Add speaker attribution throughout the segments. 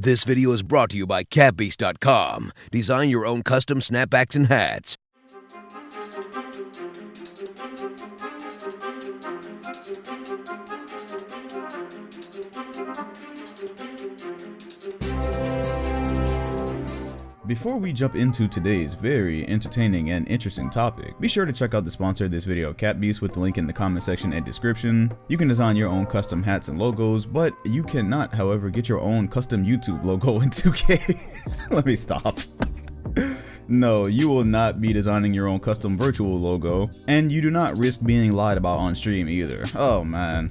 Speaker 1: This video is brought to you by catbeast.com. Design your own custom snapbacks and hats.
Speaker 2: Before we jump into today's very entertaining and interesting topic, be sure to check out the sponsor of this video, Catbeast, with the link in the comment section and description. You can design your own custom hats and logos, but you cannot, however, get your own custom YouTube logo in 2K. Let me stop. No, you will not be designing your own custom virtual logo, and you do not risk being lied about on stream either. Oh man,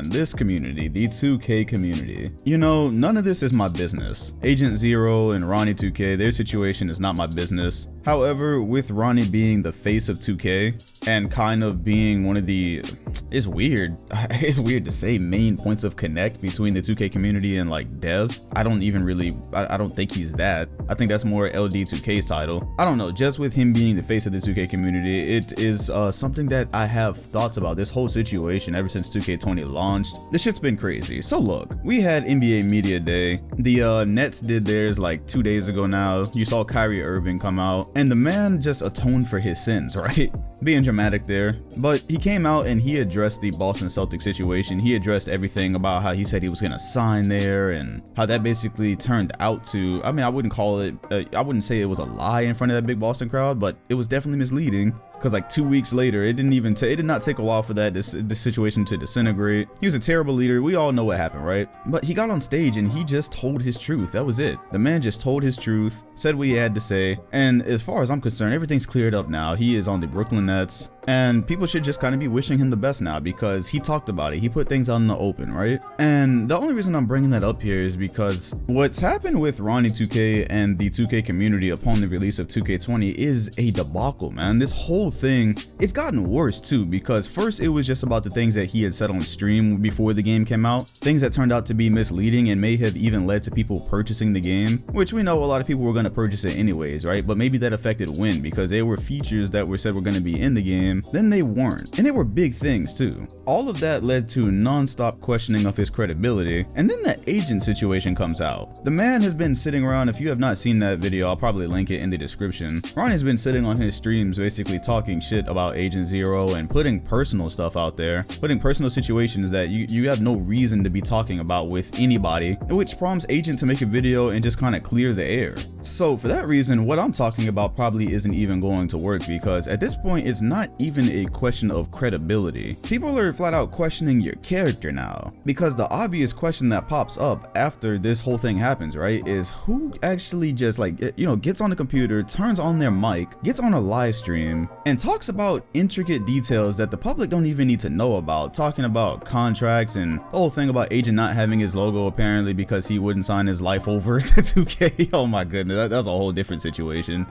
Speaker 2: this community, the 2K community. You know, none of this is my business. Agent Zero and Ronnie2k, their situation is not my business. However, with Ronnie being the face of 2K, and kind of being one of the, it's weird to say, main points of connect between the 2K community and like devs. I don't think he's that. I think that's more LD2K's title. I don't know, just with him being the face of the 2K community, it is something that I have thoughts about this whole situation ever since 2K20 launched. This shit's been crazy. So look, we had NBA Media Day. The Nets did theirs like 2 days ago now. You saw Kyrie Irving come out, and the man just atoned for his sins, right? Being dramatic there, but he came out and he addressed the Boston Celtics situation. He addressed everything about how he said he was gonna sign there and how that basically turned out to, I mean, I wouldn't call it, I wouldn't say it was a lie in front of that big Boston crowd, but it was definitely misleading. Because like 2 weeks later, it did not take a while for this situation to disintegrate. He was a terrible leader. We all know what happened, right? But he got on stage and he just told his truth. That was it. The man just told his truth, said what he had to say. And as far as I'm concerned, everything's cleared up now. He is on the Brooklyn Nets. And people should just kind of be wishing him the best now because he talked about it. He put things out in the open, right? And the only reason I'm bringing that up here is because what's happened with Ronnie2k and the 2K community upon the release of 2K20 is a debacle, man. This whole thing, it's gotten worse too, because first it was just about the things that he had said on stream before the game came out, things that turned out to be misleading and may have even led to people purchasing the game, which we know a lot of people were going to purchase it anyways, right? But maybe that affected when, because there were features that were said were going to be in the game, then they weren't, and they were big things too. All of that led to non-stop questioning of his credibility, and then the agent situation comes out. The man has been sitting around, if you have not seen that video, I'll probably link it in the description. Ronnie's been sitting on his streams basically talking shit about Agent Zero and putting personal stuff out there, putting personal situations that you have no reason to be talking about with anybody, which prompts Agent to make a video and just kind of clear the air. So for that reason, what I'm talking about probably isn't even going to work, because at this point it's not even a question of credibility. People are flat out questioning your character now, because the obvious question that pops up after this whole thing happens, right, is who actually just like, you know, gets on the computer, turns on their mic, gets on a live stream and talks about intricate details that the public don't even need to know about, talking about contracts and the whole thing about Agent not having his logo apparently because he wouldn't sign his life over to 2K. Oh my goodness, that's a whole different situation.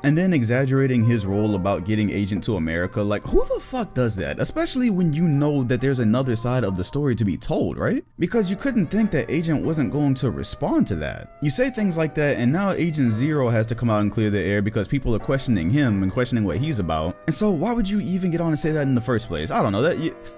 Speaker 2: And then exaggerating his role about getting Agent to America. Like, who the fuck does that? Especially when you know that there's another side of the story to be told, right? Because you couldn't think that Agent wasn't going to respond to that. You say things like that, and now Agent Zero has to come out and clear the air because people are questioning him and questioning what he's about. And so why would you even get on and say that in the first place? I don't know.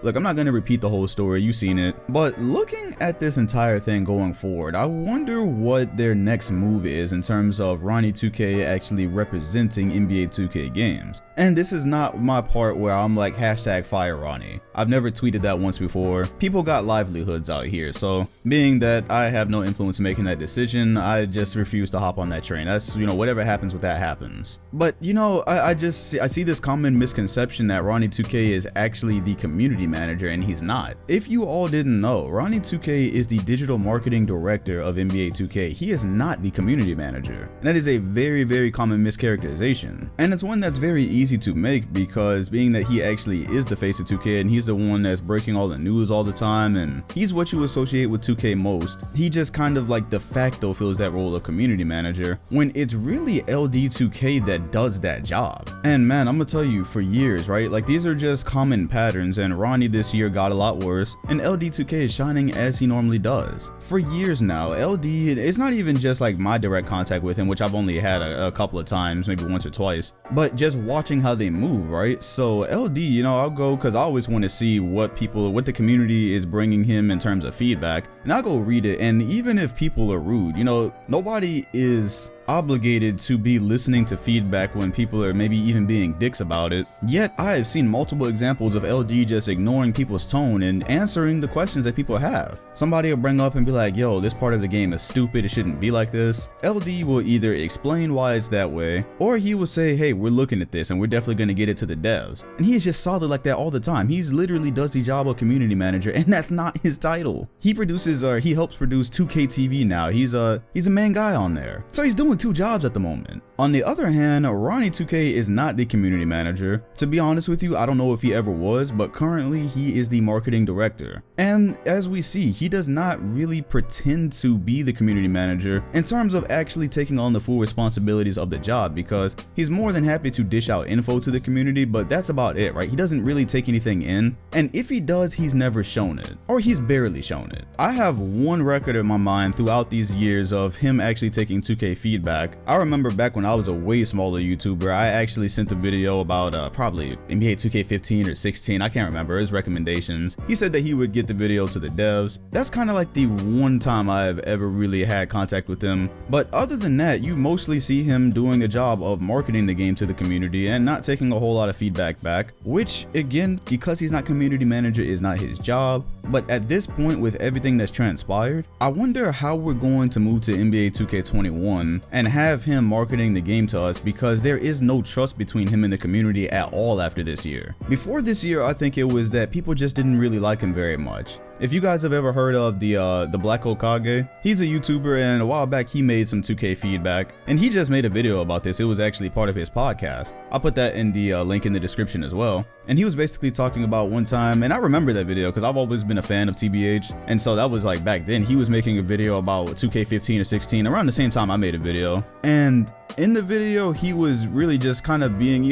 Speaker 2: Look, I'm not going to repeat the whole story. You've seen it. But looking at this entire thing going forward, I wonder what their next move is in terms of Ronnie2k actually representing NBA 2K games. And this is not my part where I'm like hashtag fire Ronnie. I've never tweeted that once before. People got livelihoods out here, so being that I have no influence in making that decision, I just refuse to hop on that train. That's, you know, whatever happens with that happens. But you know, I see this common misconception that Ronnie2k is actually the community manager, and he's not. If you all didn't know, Ronnie2k is the digital marketing director of NBA 2K. He is not the community manager. And that is a very, very common mischaracterization. And it's one that's very easy to make, because being that he actually is the face of 2K and he's the one that's breaking all the news all the time and he's what you associate with 2K most, he just kind of like de facto fills that role of community manager when it's really LD2K that does that job. And man, I'm gonna tell you, for years, right, like these are just common patterns, and Ronnie this year got a lot worse and LD2K is shining as he normally does. For years now, LD, it's not even just like my direct contact with him, which I've only had a couple of times, maybe once or twice, but just watching how they move, right? So LD, you know, I'll go because I always want to see what the community is bringing him in terms of feedback, and I'll go read it. And even if people are rude, you know, nobody is obligated to be listening to feedback when people are maybe even being dicks about it. Yet I have seen multiple examples of LD just ignoring people's tone and answering the questions that people have. Somebody will bring up and be like, yo, this part of the game is stupid, it shouldn't be like this. LD will either explain why it's that way, or he will say, hey, we're looking at this and we're definitely going to get it to the devs. And he is just solid like that all the time. He's literally does the job of community manager, and that's not his title. He produces, or he helps produce 2K TV now. He's a main guy on there. So he's doing 2 jobs at the moment. On the other hand, Ronnie2k is not the community manager. To be honest with you, I don't know if he ever was, but currently he is the marketing director. And as we see, he does not really pretend to be the community manager in terms of actually taking on the full responsibilities of the job, because he's more than happy to dish out info to the community, but that's about it, right? He doesn't really take anything in, and if he does, he's never shown it, or he's barely shown it. I have one record in my mind throughout these years of him actually taking 2K feedback. I remember back when I was a way smaller YouTuber, I actually sent a video about probably NBA 2K15 or 16, I can't remember, his recommendations. He said that he would get the video to the devs. That's kind of like the one time I've ever really had contact with him. But other than that, you mostly see him doing the job of marketing the game to the community and not taking a whole lot of feedback back, which again, because he's not community manager, is not his job. But at this point, with everything that's transpired, I wonder how we're going to move to NBA 2K21 and have him marketing the game to us, because there is no trust between him and the community at all after this year. Before this year, I think it was that people just didn't really like him very much. If you guys have ever heard of the Black Okage, he's a YouTuber, and a while back he made some 2K feedback, and he just made a video about this. It was actually part of his podcast. I'll put that in the link in the description as well. And he was basically talking about one time, and I remember that video because I've always been a fan of TBH, and so that was like back then. He was making a video about 2K15 or 16 around the same time I made a video, and in the video he was really just kind of being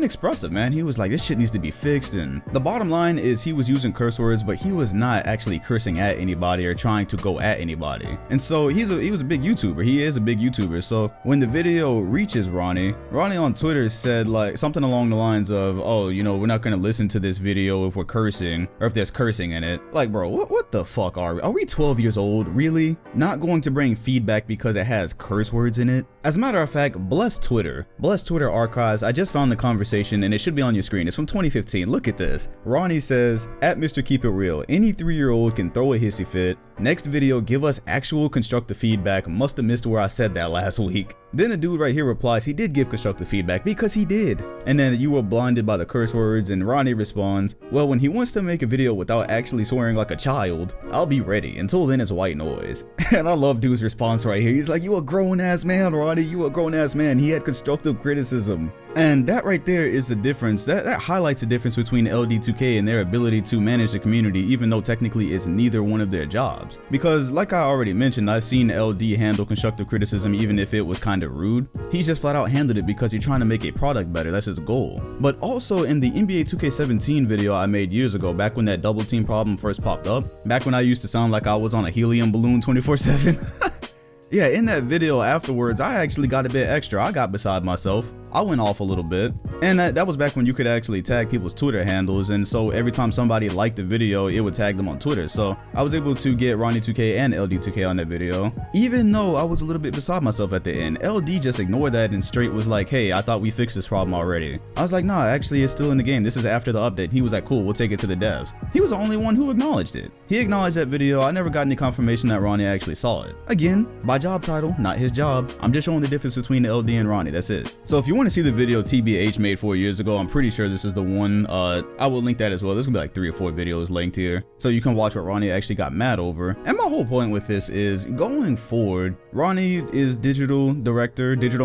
Speaker 2: expressive, man. He was like, this shit needs to be fixed, and the bottom line is he was using curse words, but he was not actually cursing at anybody or trying to go at anybody. And so he was a big YouTuber. He is a big YouTuber. So when the video reaches Ronnie on Twitter said like something along the lines of, oh, you know, we're not gonna listen to this video if we're cursing or if there's cursing in it. Like, bro, what the fuck are we? Are we 12 years old? Really? Not going to bring feedback because it has curse words in it? As a matter of fact, bless Twitter archives. I just found the conversation and it should be on your screen. It's from 2015. Look at this. Ronnie says, at Mr. Keep It Real, any 3-year-old can throw a hissy fit. Next video, give us actual constructive feedback. Must have missed where I said that last week. Then the dude right here replies he did give constructive feedback because he did. And then you were blinded by the curse words, and Ronnie responds, well, when he wants to make a video without actually swearing like a child, I'll be ready. Until then, it's white noise. And I love dude's response right here. He's like, you a grown ass man, Ronnie, you a grown ass man. He had constructive criticism. And that right there is the difference. That highlights the difference between LD2K and their ability to manage the community, even though technically it's neither one of their jobs. Because like I already mentioned, I've seen LD handle constructive criticism even if it was kind of rude. He just flat out handled it because he's trying to make a product better. That's his goal. But also in the NBA 2K17 video I made years ago, back when that double team problem first popped up, back when I used to sound like I was on a helium balloon 24/7. Yeah, in that video afterwards, I actually got a bit extra. I got beside myself. I went off a little bit, and that was back when you could actually tag people's Twitter handles, and so every time somebody liked the video, it would tag them on Twitter. So I was able to get Ronnie2k and LD2k on that video, even though I was a little bit beside myself at the end. LD just ignored that and straight was like, hey, I thought we fixed this problem already. I was like, nah, actually it's still in the game. This is after the update. He was like, cool, we'll take it to the devs. He was the only one who acknowledged it. He acknowledged that video. I never got any confirmation that Ronnie actually saw it. Again, by job title, not his job. I'm just showing the difference between LD and Ronnie, that's it. So if you want to see the video TBH made 4 years ago, I'm pretty sure this is the one. I will link that as well. There's gonna be like 3 or 4 videos linked here, so you can watch what Ronnie actually got mad over. And my whole point with this is, going forward, Ronnie is digital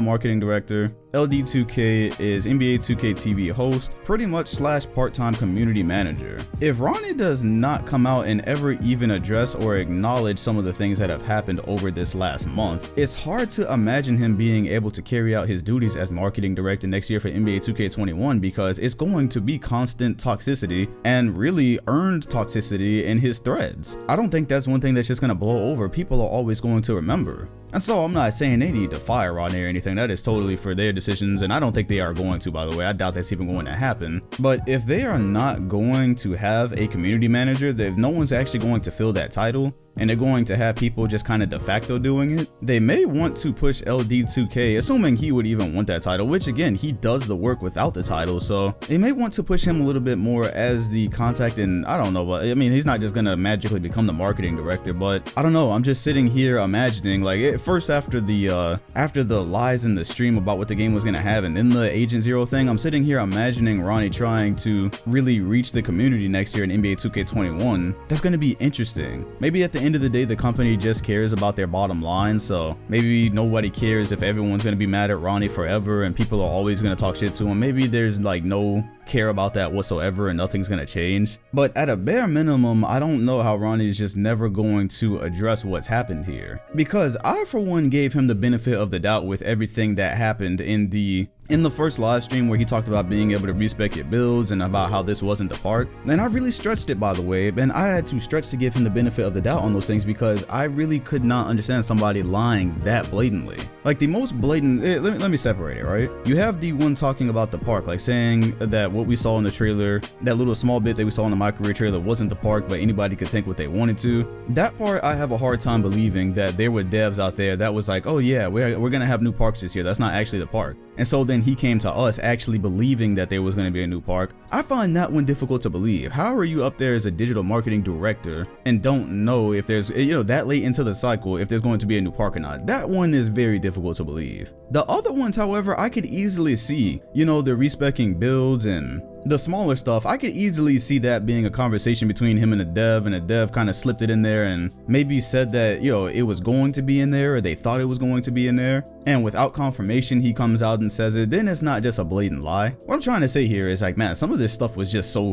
Speaker 2: marketing director. LD2K is NBA 2K TV host, pretty much / part-time community manager. If Ronnie does not come out and ever even address or acknowledge some of the things that have happened over this last month, it's hard to imagine him being able to carry out his duties as marketing director next year for NBA 2K21, because it's going to be constant toxicity and really earned toxicity in his threads. I don't think that's one thing that's just going to blow over. People are always going to remember. And so I'm not saying they need to fire Ronnie or anything. That is totally for their decisions, and I don't think they are going to, by the way. I doubt that's even going to happen. But if they are not going to have a community manager, if no one's actually going to fill that title, and they're going to have people just kind of de facto doing it, they may want to push LD2K, assuming he would even want that title, which again, he does the work without the title, so they may want to push him a little bit more as the contact, and I don't know, but I mean, he's not just gonna magically become the marketing director, but I don't know, I'm just sitting here imagining, like, at first after the lies in the stream about what the game was gonna have, and then the Agent Zero thing, I'm sitting here imagining Ronnie trying to really reach the community next year in NBA 2K21. That's gonna be interesting. Maybe at the end of the day, the company just cares about their bottom line, so maybe nobody cares if everyone's going to be mad at Ronnie forever and people are always going to talk shit to him. Maybe there's like no care about that whatsoever and nothing's going to change. But at a bare minimum, I don't know how Ronnie is just never going to address what's happened here, because I for one gave him the benefit of the doubt with everything that happened in the first live stream where he talked about being able to respec your builds and about how this wasn't the part. And I really stretched it, by the way, and I had to stretch to give him the benefit of the doubt on those things because I really could not understand somebody lying that blatantly. Like the most blatant, let me separate it, right? You have the one talking about the park, like saying that what we saw in the trailer, that little small bit that we saw in the My Career trailer wasn't the park, but anybody could think what they wanted to. That part, I have a hard time believing that there were devs out there that was like, oh yeah, we're gonna have new parks this year. That's not actually the park. And so then he came to us actually believing that there was going to be a new park. I find that one difficult to believe. How are you up there as a digital marketing director and don't know if there's, that late into the cycle, if there's going to be a new park or not? That one is very difficult to believe. The other ones, however, I could easily see, the respecing builds and the smaller stuff. I could easily see that being a conversation between him and the dev kind of slipped it in there and maybe said that, it was going to be in there or they thought it was going to be in there. And without confirmation, he comes out and says it, then it's not just a blatant lie. What I'm trying to say here is like, man, some of this stuff was just so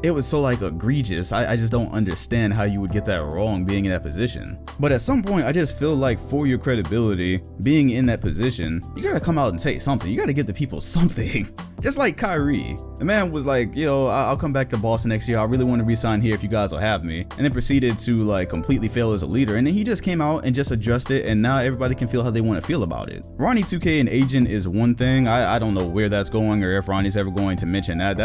Speaker 2: it was so like egregious. I just don't understand how you would get that wrong being in that position. But at some point, I just feel like for your credibility, being in that position, you gotta come out and say something. You gotta give the people something. Just like Kyrie. The man was like, I'll come back to Boston next year. I really want to re-sign here if you guys will have me. And then proceeded to like completely fail as a leader. And then he just came out and just addressed it. And now everybody can feel how they want to feel about it. Ronnie2k and Agent is one thing. I don't know where that's going or if Ronnie's ever going to mention that.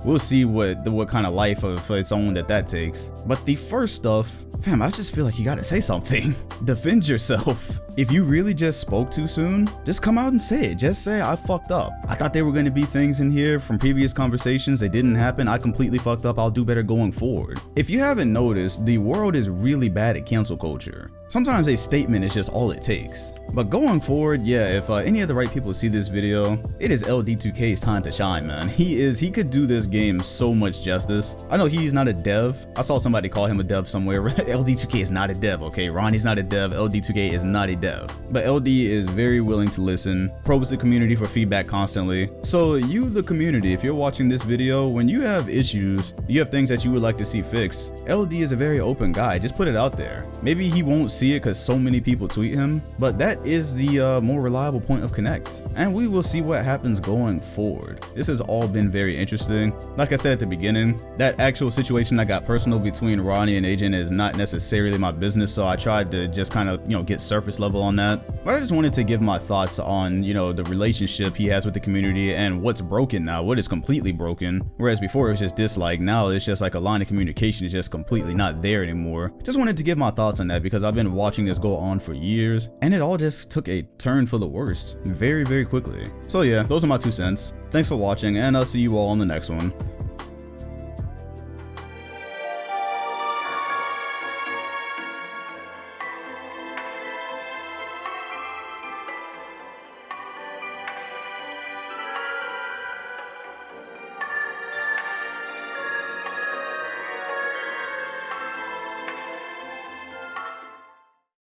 Speaker 2: We'll see what kind of life of its own that takes. But the first stuff, fam, I just feel like you gotta say something. Defend yourself. If you really just spoke too soon, just come out and say it. Just say, I fucked up. I thought there were going to be things in here from previous conversations that didn't happen. I completely fucked up. I'll do better going forward. If you haven't noticed, the world is really bad at cancel culture. Sometimes a statement is just all it takes. But going forward, yeah, if any of the right people see this video, it is LD2K's time to shine, man. He could do this game so much justice. I know he's not a dev. I saw somebody call him a dev somewhere. LD2K is not a dev, okay? Ronnie's not a dev. LD2K is not a dev. But LD is very willing to listen, probes the community for feedback constantly. So you, the community, if you're watching this video, when you have issues, you have things that you would like to see fixed, LD is a very open guy. Just put it out there. Maybe he won't see it because so many people tweet him, but that is the more reliable point of connect. And we will see what happens going forward. This has all been very interesting. Like I said at the beginning, that actual situation that got personal between Ronnie and Agent is not necessarily my business, so I tried to just kind of, get surface level on that. But I just wanted to give my thoughts on, the relationship he has with the community and what's broken now, what is completely broken. Whereas before it was just dislike, now it's just like a line of communication is just completely not there anymore. Just wanted to give my thoughts on that because I've been watching this go on for years and it all just took a turn for the worst very, very quickly. So yeah, those are my 2 cents. Thanks for watching and I'll see you all on the next one.